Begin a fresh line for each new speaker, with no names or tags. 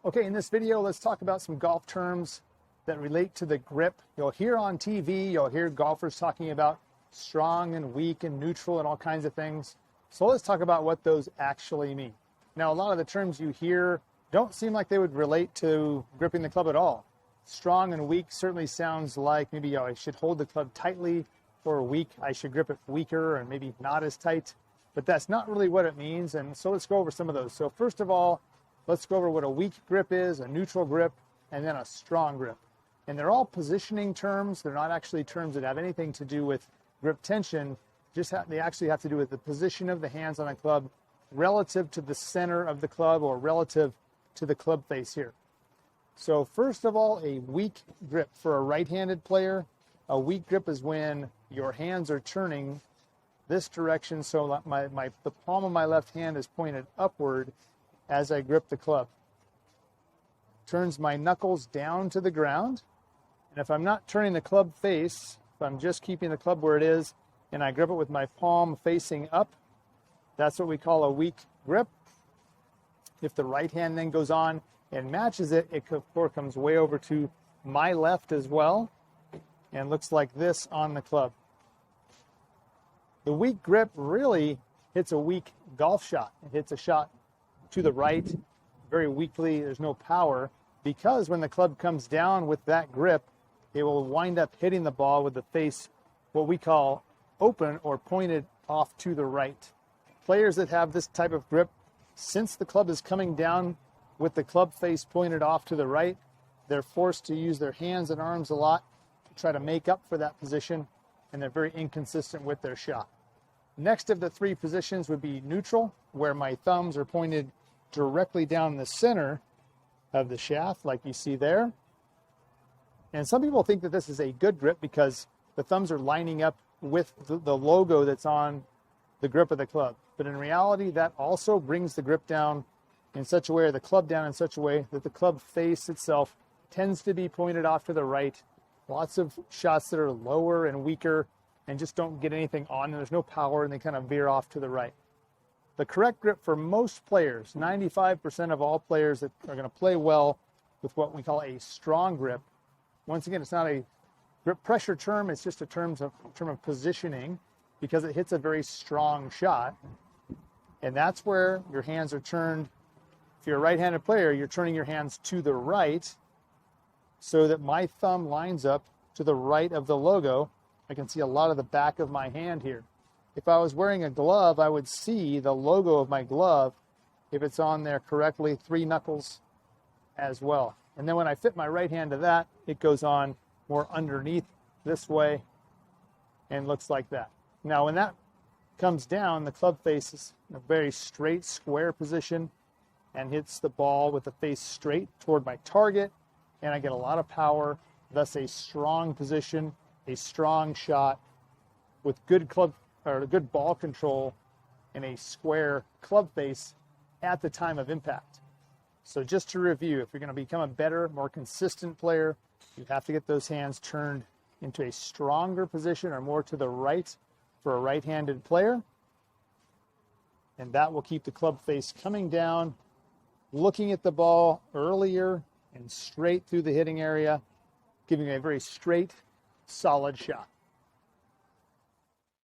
Okay, in this video, let's talk about some golf terms that relate to the grip. You'll hear on TV, you'll hear golfers talking about strong and weak and neutral and all kinds of things. So let's talk about what those actually mean. Now, a lot of the terms you hear don't seem like they would relate to gripping the club at all. Strong and weak certainly sounds like maybe I should hold the club tightly, or weak, I should grip it weaker and maybe not as tight. But that's not really what it means, and so let's go over some of those. So first of all, let's go over what a weak grip is, a neutral grip, and then a strong grip. And they're all positioning terms. They're not actually terms that have anything to do with grip tension. They actually have to do with the position of the hands on the club relative to the center of the club or relative to the club face here. So first of all, a weak grip for a right-handed player. A weak grip is when your hands are turning this direction, so the palm of my left hand is pointed upward as I grip the club. Turns my knuckles down to the ground, and if I'm not turning the club face, if I'm just keeping the club where it is, and I grip it with my palm facing up, that's what we call a weak grip. If the right hand then goes on and matches it, it comes way over to my left as well, and looks like this on the club. The weak grip really hits a weak golf shot. It hits a shot to the right very weakly. There's no power, because when the club comes down with that grip, it will wind up hitting the ball with the face, what we call open or pointed off to the right. Players that have this type of grip, since the club is coming down with the club face pointed off to the right, they're forced to use their hands and arms a lot to try to make up for that position, and they're very inconsistent with their shot. Next of the three positions would be neutral, where my thumbs are pointed directly down the center of the shaft, like you see there. And some people think that this is a good grip because the thumbs are lining up with the logo that's on the grip of the club. But in reality, that also brings the grip down in such a way, or the club down in such a way, that the club face itself tends to be pointed off to the right. Lots of shots that are lower and weaker and just don't get anything on, and there's no power, and they kind of veer off to the right. The correct grip for most players, 95% of all players that are going to play well with what we call a strong grip. Once again, it's not a grip pressure term, it's just a term of positioning, because it hits a very strong shot. And that's where your hands are turned. If you're a right-handed player, you're turning your hands to the right so that my thumb lines up to the right of the logo. I can see a lot of the back of my hand here. If I was wearing a glove, I would see the logo of my glove, if it's on there correctly, 3 knuckles as well. And then when I fit my right hand to that, it goes on more underneath this way and looks like that. Now, when that comes down, the club face is in a very straight, square position and hits the ball with the face straight toward my target, and I get a lot of power, thus a strong position, a strong shot with good ball control and a square club face at the time of impact. So just to review, if you're going to become a better, more consistent player, you have to get those hands turned into a stronger position or more to the right for a right-handed player. And that will keep the club face coming down, looking at the ball earlier and straight through the hitting area, giving you a very straight, solid shot.